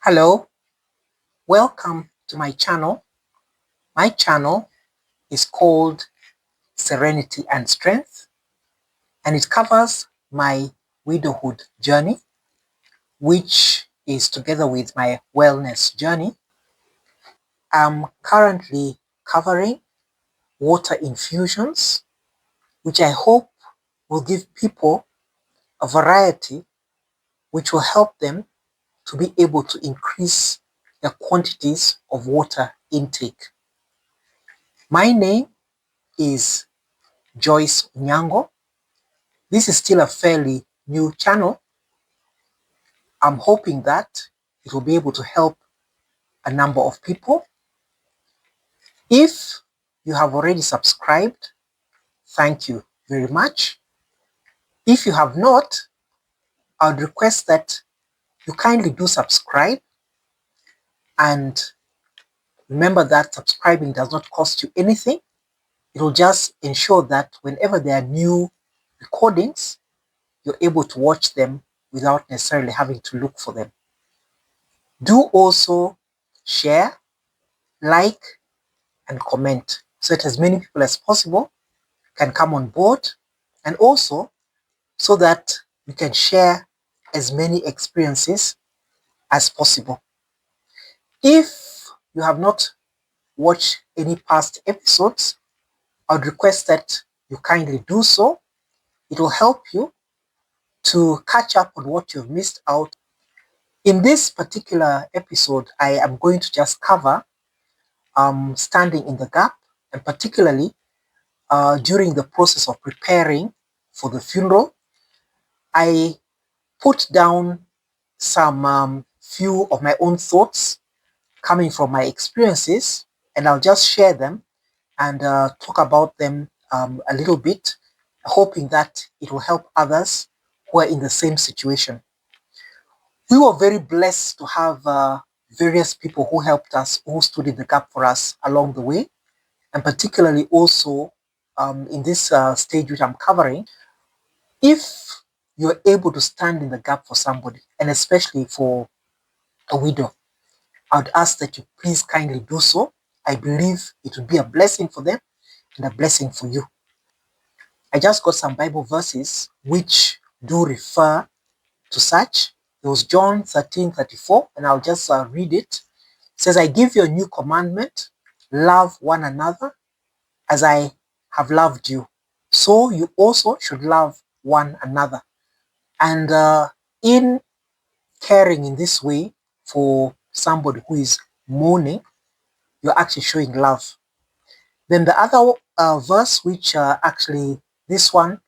Hello, welcome to my channel. My channel is called Serenity and Strength, and it covers my widowhood journey, which is together with my wellness journey. I'm currently covering water infusions, which I hope will give people a variety which will help them to be able to increase the quantities of water intake. My name is Joyce Nyango. This is still a fairly new channel. I'm hoping that it will be able to help a number of people. If you have already subscribed, thank you very much. If you have not, I would request that you kindly do subscribe, and remember that subscribing does not cost you anything. It will just ensure that whenever there are new recordings, you're able to watch them without necessarily having to look for them. Do also share, like, and comment so that as many people as possible can come on board, and also so that we can share as many experiences as possible. If you have not watched any past episodes, I would request that you kindly do so. It will help you to catch up on what you've missed out. In this particular episode, I am going to just cover standing in the gap, and particularly during the process of preparing for the funeral. I put down some few of my own thoughts coming from my experiences, and I'll just share them and talk about them a little bit, hoping that it will help others who are in the same situation. We were very blessed to have various people who helped us, who stood in the gap for us along the way, and particularly also in this stage which I'm covering. If you're able to stand in the gap for somebody, and especially for a widow, I would ask that you please kindly do so. I believe it will be a blessing for them and a blessing for you. I just got some Bible verses which do refer to such. There was John 13:34, and I'll just read it. It says, I give you a new commandment, love one another as I have loved you. So you also should love one another. And in caring in this way for somebody who is mourning, you're actually showing love. Then the other verse, which actually this one,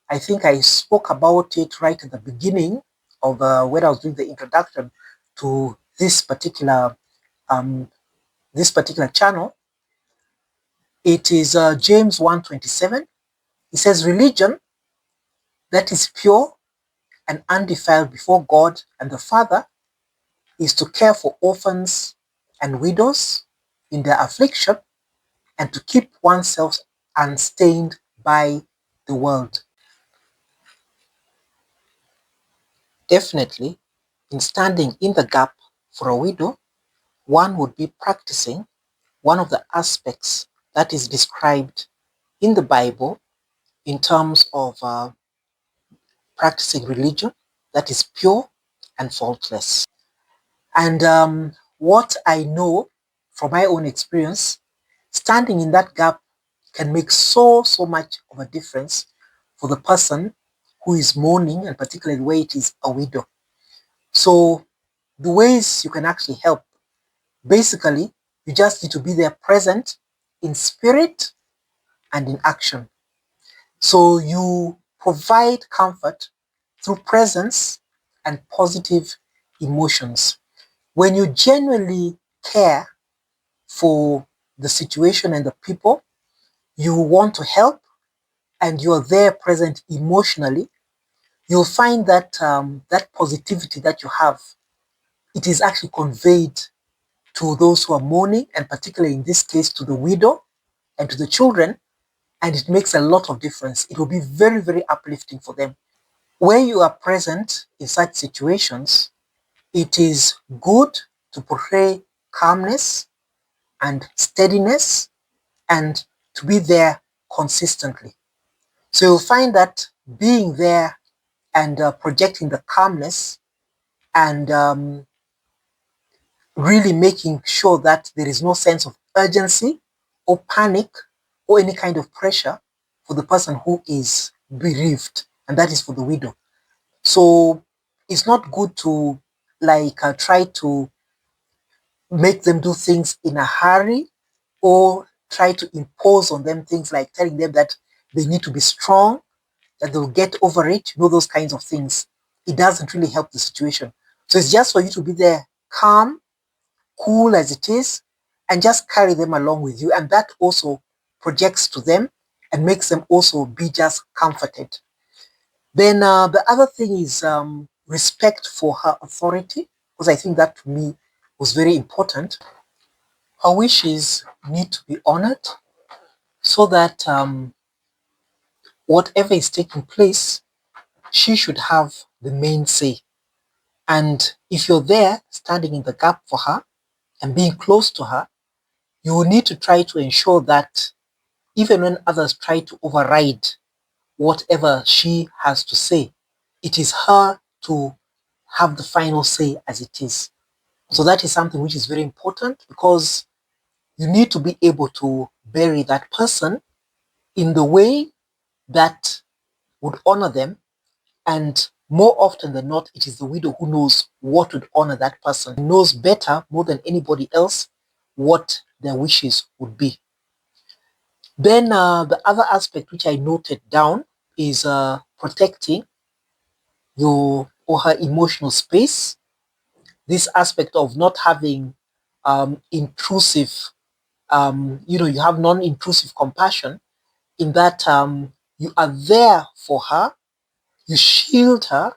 I think I spoke about it right at the beginning of when I was doing the introduction to this particular channel. It is James 1:27. It says, religion that is pure and undefiled before God and the Father is to care for orphans and widows in their affliction and to keep oneself unstained by the world. Definitely, in standing in the gap for a widow, one would be practicing one of the aspects that is described in the Bible in terms of practicing religion that is pure and faultless. And what I know from my own experience, standing in that gap can make so much of a difference for the person who is mourning, and particularly where it is a widow. So the ways you can actually help, basically, you just need to be there present in spirit and in action. So you provide comfort through presence and positive emotions. When you genuinely care for the situation and the people, you want to help, and you're there present emotionally, you'll find that that positivity that you have, it is actually conveyed to those who are mourning, and particularly in this case to the widow and to the children, and it makes a lot of difference. It will be very uplifting for them. Where you are present in such situations, it is good to portray calmness and steadiness and to be there consistently. So you'll find that being there and projecting the calmness and really making sure that there is no sense of urgency or panic or any kind of pressure for the person who is bereaved, and that is for the widow. So it's not good to try to make them do things in a hurry or try to impose on them things like telling them that they need to be strong, that they'll get over it, those kinds of things. It doesn't really help the situation. So it's just for you to be there calm, cool as it is, and just carry them along with you. And that also projects to them and makes them also be just comforted. Then the other thing is respect for her authority, because I think that to me was very important. Her wishes need to be honored so that whatever is taking place, she should have the main say. And if you're there standing in the gap for her and being close to her, you will need to try to ensure that even when others try to override whatever she has to say, it is her to have the final say as it is. So that is something which is very important, because you need to be able to bury that person in the way that would honor them. And more often than not, it is the widow who knows what would honor that person, knows better, more than anybody else, what their wishes would be. Then the other aspect which I noted down is protecting your or her emotional space. This aspect of not having intrusive, you have non-intrusive compassion, in that you are there for her, you shield her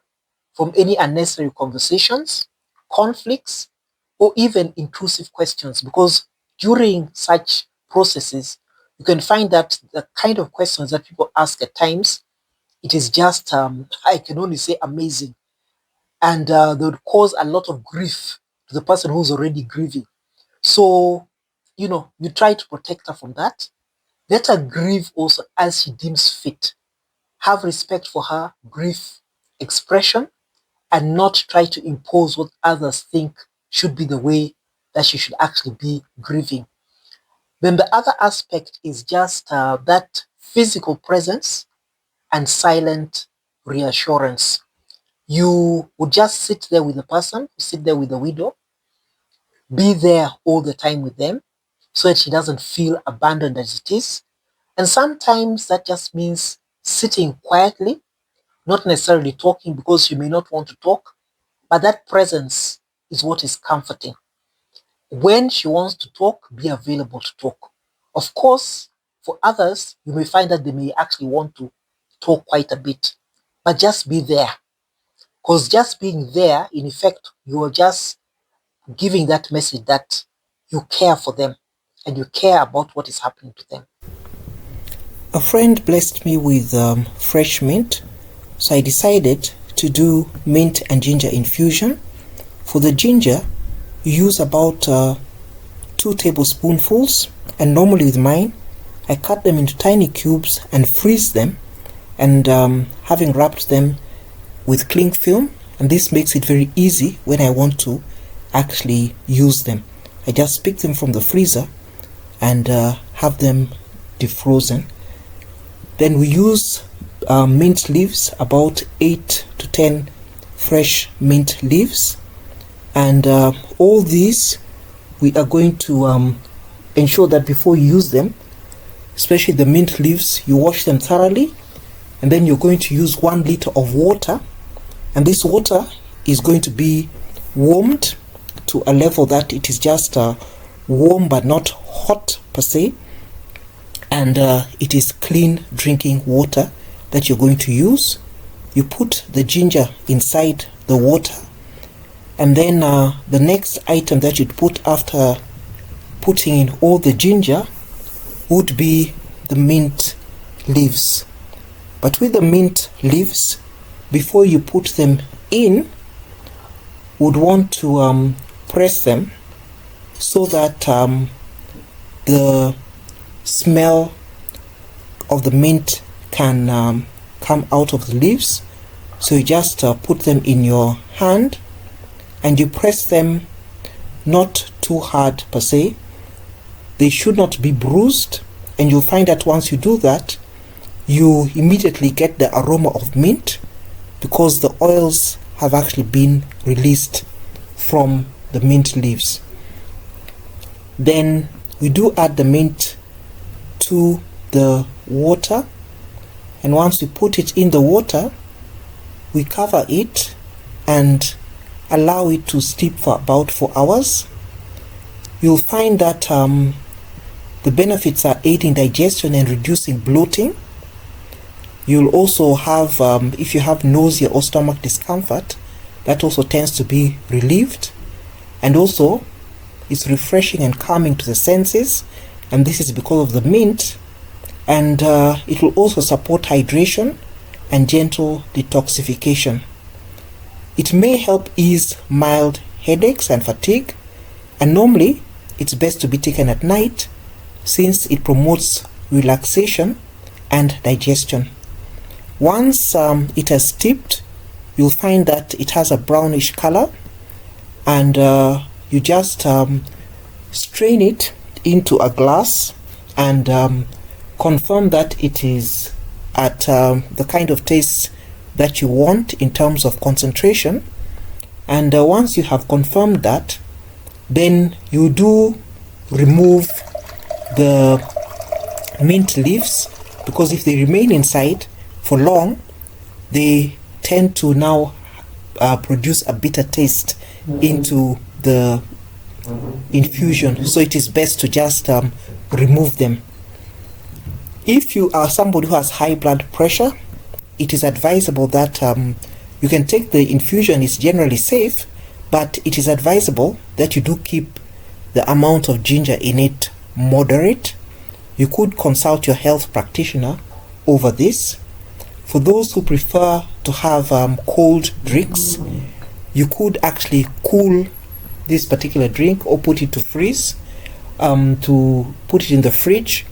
from any unnecessary conversations, conflicts, or even intrusive questions. Because during such processes, you can find that the kind of questions that people ask at times, it is just, I can only say, amazing. And they would cause a lot of grief to the person who's already grieving. So, you try to protect her from that. Let her grieve also as she deems fit. Have respect for her grief expression and not try to impose what others think should be the way that she should actually be grieving. Then the other aspect is just that physical presence and silent reassurance. You would just sit there with the person, sit there with the widow, be there all the time with them so that she doesn't feel abandoned as it is. And sometimes that just means sitting quietly, not necessarily talking because you may not want to talk, but that presence is what is comforting. When she wants to talk, be available to talk. Of course, for others, you may find that they may actually want to talk quite a bit, but just be there. Because just being there, in effect, you are just giving that message that you care for them and you care about what is happening to them. A friend blessed me with fresh mint, so I decided to do mint and ginger infusion. For the ginger, you use about 2 tablespoonfuls, and normally with mine, I cut them into tiny cubes and freeze them, and having wrapped them with cling film, and this makes it very easy when I want to actually use them. I just pick them from the freezer and have them defrozen. Then we use mint leaves, about 8 to 10 fresh mint leaves, and all these we are going to ensure that before you use them, especially the mint leaves, you wash them thoroughly, and then you're going to use 1 liter of water, and this water is going to be warmed to a level that it is just warm but not hot per se, and it is clean drinking water that you're going to use. You put the ginger inside the water, and then the next item that you'd put after putting in all the ginger would be the mint leaves. But with the mint leaves, before you put them in, would want to press them so that the smell of the mint can come out of the leaves. So you just put them in your hand and you press them, not too hard per se. They should not be bruised, and you'll find that once you do that, you immediately get the aroma of mint because the oils have actually been released from the mint leaves. Then we do add the mint to the water, and once we put it in the water, we cover it and allow it to steep for about 4 hours. You'll find that the benefits are aiding digestion and reducing bloating. You'll also have, if you have nausea or stomach discomfort, that also tends to be relieved. And also, it's refreshing and calming to the senses, and this is because of the mint. And it will also support hydration and gentle detoxification. It may help ease mild headaches and fatigue, and normally it's best to be taken at night since it promotes relaxation and digestion. Once it has steeped, you'll find that it has a brownish color, and you just strain it into a glass and confirm that it is at the kind of taste that you want in terms of concentration. And once you have confirmed that, then you do remove the mint leaves, because if they remain inside for long, they tend to now produce a bitter taste into the infusion. So it is best to just remove them. If you are somebody who has high blood pressure, it is advisable that you can take the infusion. It's generally safe, but it is advisable that you do keep the amount of ginger in it moderate. You could consult your health practitioner over this. For those who prefer to have cold drinks, you could actually cool this particular drink or put it to freeze, to put it in the fridge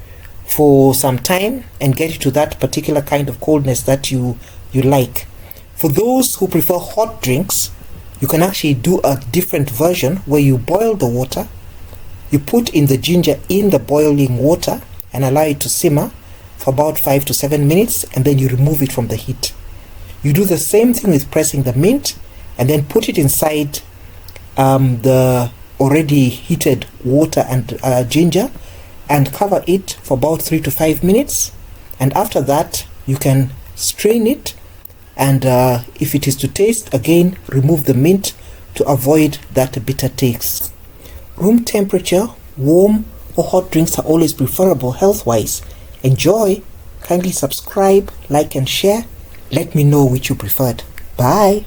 for some time and get it to that particular kind of coldness that you like. For those who prefer hot drinks, you can actually do a different version where you boil the water, you put in the ginger in the boiling water and allow it to simmer for about 5 to 7 minutes, and then you remove it from the heat. You do the same thing with pressing the mint and then put it inside the already heated water and ginger and cover it for about 3 to 5 minutes, and after that you can strain it, and if it is to taste, again remove the mint to avoid that bitter taste. Room temperature, warm or hot drinks are always preferable health-wise. Enjoy. Kindly subscribe, like and share. Let me know which you preferred. Bye.